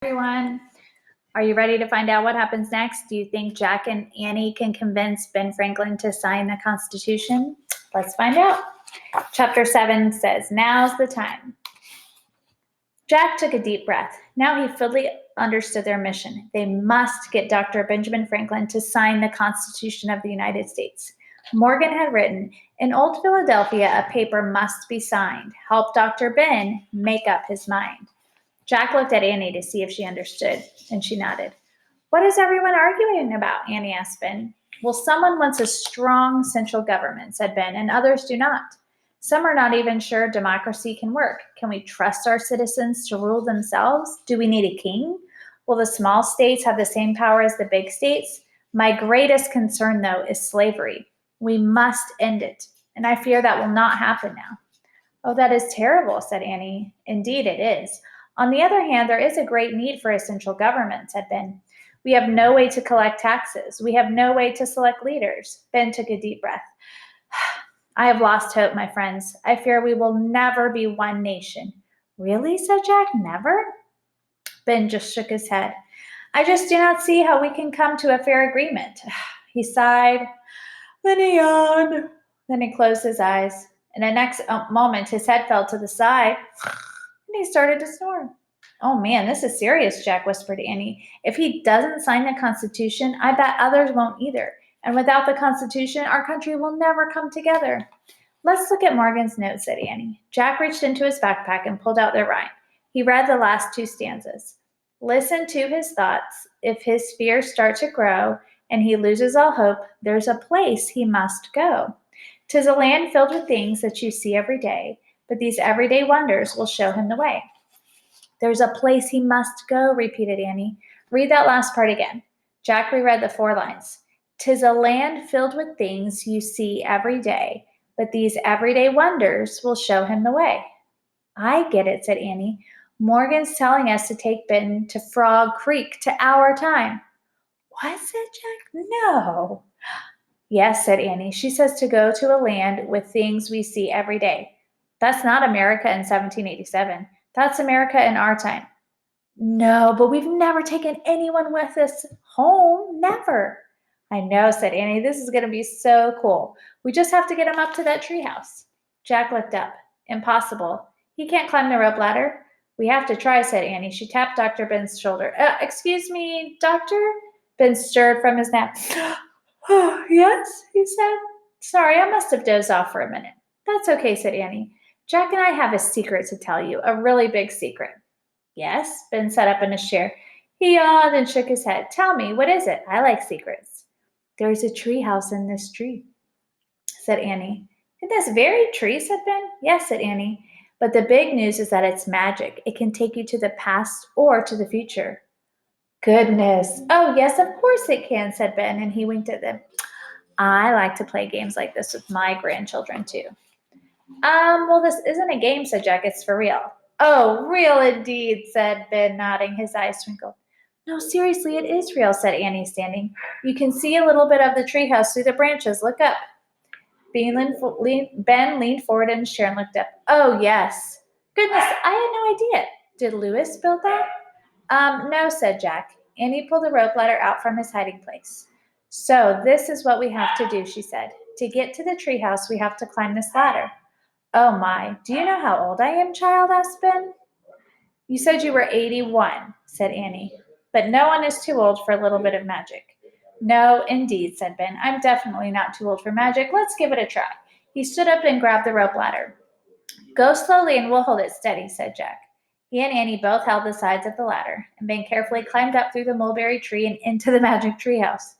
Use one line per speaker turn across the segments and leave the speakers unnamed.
Everyone. Are you ready to find out what happens next? Do you think Jack and Annie can convince Ben Franklin to sign the Constitution? Let's find out. Chapter 7 says, "Now's the time." Jack took a deep breath. Now he fully understood their mission. They must get Dr. Benjamin Franklin to sign the Constitution of the United States. Morgan had written, "In old Philadelphia, a paper must be signed. Help Dr. Ben make up his mind." Jack looked at Annie to see if she understood, and she nodded. "What is everyone arguing about?" Annie asked Ben. "Well, someone wants a strong central government," said Ben, "and others do not. Some are not even sure democracy can work. Can we trust our citizens to rule themselves? Do we need a king? Will the small states have the same power as the big states? My greatest concern, though, is slavery. We must end it, and I fear that will not happen now." "Oh, that is terrible," said Annie. "Indeed it is. On the other hand, there is a great need for a central government," said Ben. "We have no way to collect taxes. We have no way to select leaders." Ben took a deep breath. "I have lost hope, my friends. I fear we will never be one nation." "Really?" said Jack. "Never?" Ben just shook his head. "I just do not see how we can come to a fair agreement." He sighed, then he yawned, then he closed his eyes. In the next moment, his head fell to the side, and he started to snore. "Oh man, this is serious," Jack whispered to Annie. "If he doesn't sign the Constitution, I bet others won't either. And without the Constitution, our country will never come together." "Let's look at Morgan's note," said Annie. Jack reached into his backpack and pulled out their rhyme. He read the last two stanzas. "Listen to his thoughts. If his fears start to grow and he loses all hope, there's a place he must go. 'Tis a land filled with things that you see every day, but these everyday wonders will show him the way." "There's a place he must go," repeated Annie. "Read that last part again." Jack reread the 4 lines. "'Tis a land filled with things you see every day, but these everyday wonders will show him the way." "I get it," said Annie. "Morgan's telling us to take Ben to Frog Creek, to our time." "What?" said Jack. "No." "Yes," said Annie. "She says to go to a land with things we see every day. That's not America in 1787. That's America in our time." "No, but we've never taken anyone with us home. Never." "I know," said Annie. "This is going to be so cool. We just have to get him up to that treehouse." Jack looked up. "Impossible. He can't climb the rope ladder." "We have to try," said Annie. She tapped Dr. Ben's shoulder. "Excuse me, doctor?" Ben stirred from his nap. "Oh, yes," he said. "Sorry, I must have dozed off for a minute." "That's okay," said Annie. "Jack and I have a secret to tell you, a really big secret." "Yes?" Ben sat up in his chair. He yawned and shook his head. "Tell me, what is it? I like secrets." "There's a tree house in this tree," said Annie. "In this very tree?" said Ben. "Yes," said Annie. "But the big news is that it's magic. It can take you to the past or to the future." "Goodness. Oh, yes, of course it can," said Ben, and he winked at them. "I like to play games like this with my grandchildren, too." Well, this isn't a game," said Jack. "It's for real." "Oh, real indeed," said Ben, nodding. His eyes twinkled. "No, seriously, it is real," said Annie, standing. "You can see a little bit of the treehouse through the branches. Look up." Ben leaned forward in his chair and looked up. "Oh, yes. Goodness, I had no idea. Did Lewis build that?" No," said Jack. Annie pulled the rope ladder out from his hiding place. "So this is what we have to do," she said. "To get to the treehouse, we have to climb this ladder." "Oh my, do you know how old I am, child?" asked Ben. "You said you were 81, said Annie. "But no one is too old for a little bit of magic." "No, indeed," said Ben. "I'm definitely not too old for magic. Let's give it a try." He stood up and grabbed the rope ladder. "Go slowly and we'll hold it steady," said Jack. He and Annie both held the sides of the ladder, and Ben carefully climbed up through the mulberry tree and into the magic treehouse.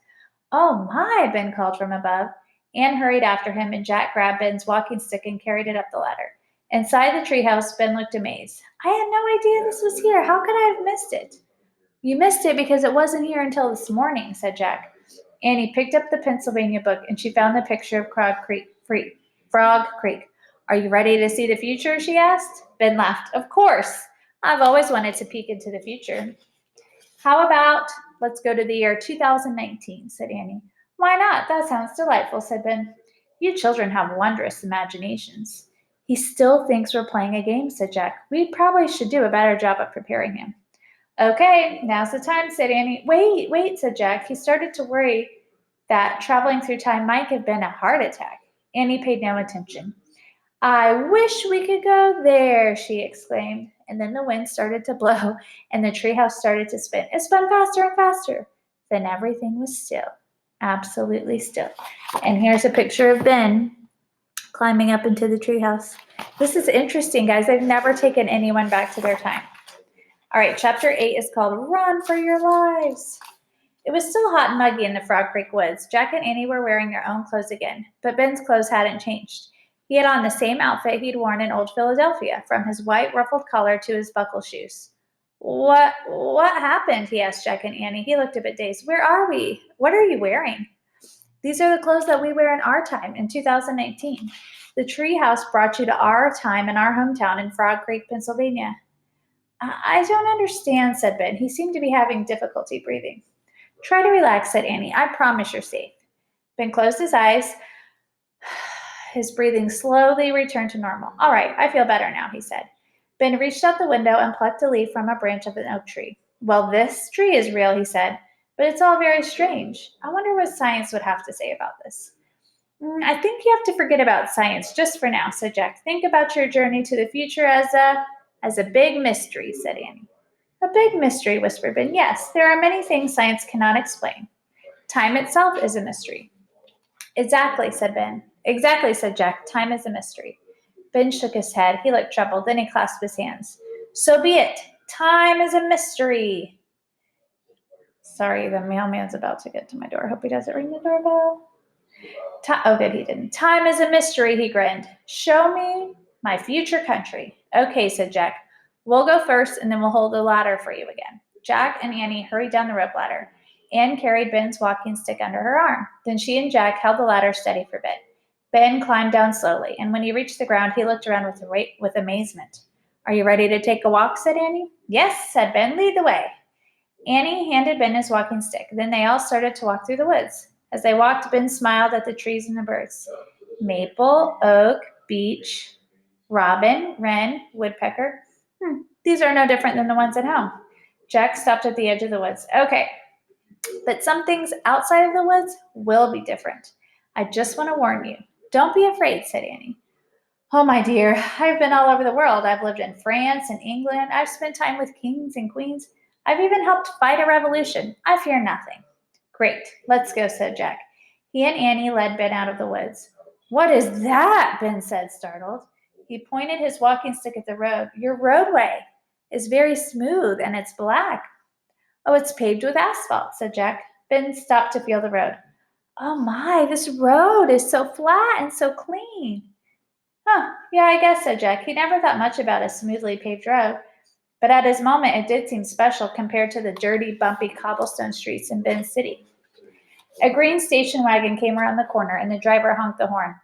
"Oh my," Ben called from above. Anne hurried after him, and Jack grabbed Ben's walking stick and carried it up the ladder. Inside the treehouse, Ben looked amazed. "I had no idea this was here. How could I have missed it?" "You missed it because it wasn't here until this morning," said Jack. Annie picked up the Pennsylvania book, and she found the picture of Frog Creek. "Are you ready to see the future?" she asked. Ben laughed. "Of course. I've always wanted to peek into the future." "How about let's go to the year 2019, said Annie. "Why not? That sounds delightful," said Ben. "You children have wondrous imaginations." "He still thinks we're playing a game," said Jack. "We probably should do a better job of preparing him." Okay, now's the time, said Annie. Wait, said Jack. He started to worry that traveling through time might have been a heart attack. Annie paid no attention. I wish we could go there, she exclaimed. And then the wind started to blow and the treehouse started to spin. It spun faster and faster. Then everything was still, absolutely still. And here's a picture of Ben climbing up into the treehouse. This is interesting, guys. I've never taken anyone back to their time. All right, chapter 8 is called Run for Your Lives. It was still hot and muggy in the Frog Creek woods. Jack and Annie were wearing their own clothes again, but Ben's clothes hadn't changed. He had on the same outfit he'd worn in Old Philadelphia, from his white ruffled collar to his buckle shoes. What happened? He asked Jack and Annie. He looked a bit dazed. Where are we? What are you wearing? These are the clothes that we wear in our time, in 2018. The treehouse brought you to our time in our hometown in Frog Creek, Pennsylvania. I don't understand, said Ben. He seemed to be having difficulty breathing. Try to relax, said Annie. I promise you're safe. Ben closed his eyes. His breathing slowly returned to normal. All right, I feel better now, he said. Ben reached out the window and plucked a leaf from a branch of an oak tree. Well, this tree is real, he said, but it's all very strange. I wonder what science would have to say about this. I think you have to forget about science just for now, said Jack. Think about your journey to the future as a big mystery, said Annie. A big mystery, whispered Ben. Yes, there are many things science cannot explain. Time itself is a mystery. Exactly, said Ben. Exactly, said Jack. Time is a mystery. Ben shook his head. He looked troubled. Then he clasped his hands. So be it. Time is a mystery. Sorry, the mailman's about to get to my door. Hope he doesn't ring the doorbell. Oh, good, he didn't. Time is a mystery, he grinned. Show me my future country. Okay, said Jack. We'll go first, and then we'll hold the ladder for you again. Jack and Annie hurried down the rope ladder. Anne carried Ben's walking stick under her arm. Then she and Jack held the ladder steady for Ben. Ben climbed down slowly, and when he reached the ground, he looked around with amazement. Are you ready to take a walk, said Annie. Yes, said Ben. Lead the way. Annie handed Ben his walking stick. Then they all started to walk through the woods. As they walked, Ben smiled at the trees and the birds. Maple, oak, beech, robin, wren, woodpecker. These are no different than the ones at home. Jack stopped at the edge of the woods. Okay, but some things outside of the woods will be different. I just want to warn you. Don't be afraid, said Annie. Oh, my dear, I've been all over the world. I've lived in France and England. I've spent time with kings and queens. I've even helped fight a revolution. I fear nothing. Great, let's go, said Jack. He and Annie led Ben out of the woods. What is that? Ben said, startled. He pointed his walking stick at the road. Your roadway is very smooth and it's black. Oh, it's paved with asphalt, said Jack. Ben stopped to feel the road. Oh my, this road is so flat and so clean. Huh, yeah, I guess, said Jack. He never thought much about a smoothly paved road, but at his moment it did seem special compared to the dirty, bumpy cobblestone streets in Ben's city. A green station wagon came around the corner and the driver honked the horn.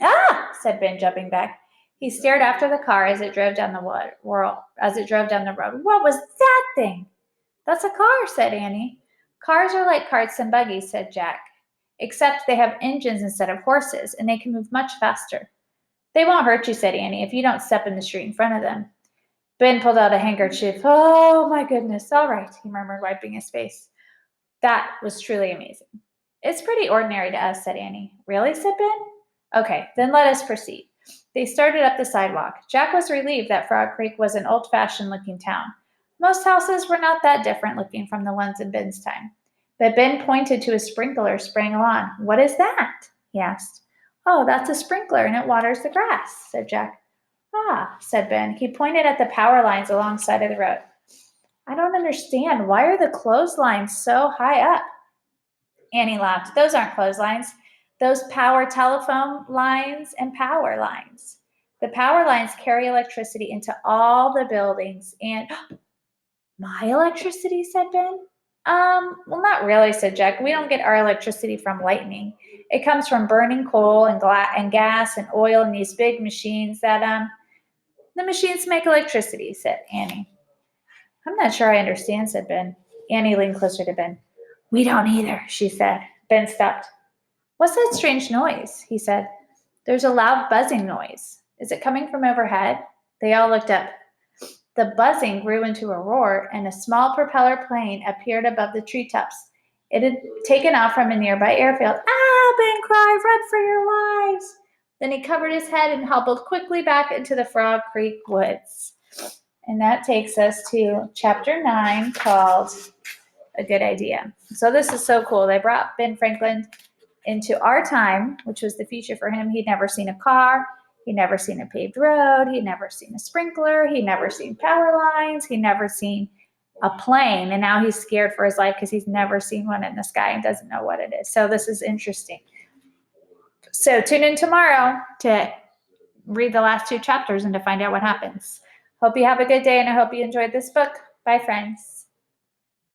Ah, said Ben, jumping back. He stared after the car as it drove down the road. What was that thing? That's a car, said Annie. Cars are like carts and buggies, said Jack, except they have engines instead of horses, and they can move much faster. They won't hurt you, said Annie, if you don't step in the street in front of them. Ben pulled out a handkerchief. Oh, my goodness. All right, he murmured, wiping his face. That was truly amazing. It's pretty ordinary to us, said Annie. Really, said Ben? Okay, then let us proceed. They started up the sidewalk. Jack was relieved that Frog Creek was an old-fashioned looking town. Most houses were not that different looking from the ones in Ben's time. But Ben pointed to a sprinkler spraying along. What is that? He asked. Oh, that's a sprinkler, and it waters the grass, said Jack. Ah, said Ben. He pointed at the power lines alongside of the road. I don't understand. Why are the clotheslines so high up? Annie laughed. Those aren't clotheslines. Those power telephone lines and power lines. The power lines carry electricity into all the buildings. And my electricity, said Ben. Well, not really, said Jack. We don't get our electricity from lightning. It comes from burning coal and gas and oil in these big machines that, the machines make electricity, said Annie. I'm not sure I understand, said Ben. Annie leaned closer to Ben. We don't either, she said. Ben stopped. What's that strange noise? He said. There's a loud buzzing noise. Is it coming from overhead? They all looked up. The buzzing grew into a roar, and a small propeller plane appeared above the treetops. It had taken off from a nearby airfield. Ah, Ben cried, run for your lives. Then he covered his head and hobbled quickly back into the Frog Creek woods. And that takes us to chapter 9 called A Good Idea. So this is so cool. They brought Ben Franklin into our time, which was the future for him. He'd never seen a car. He'd never seen a paved road. He'd never seen a sprinkler. He'd never seen power lines. He'd never seen a plane. And now he's scared for his life because he's never seen one in the sky and doesn't know what it is. So this is interesting. So tune in tomorrow to read the last 2 chapters and to find out what happens. Hope you have a good day, and I hope you enjoyed this book. Bye, friends.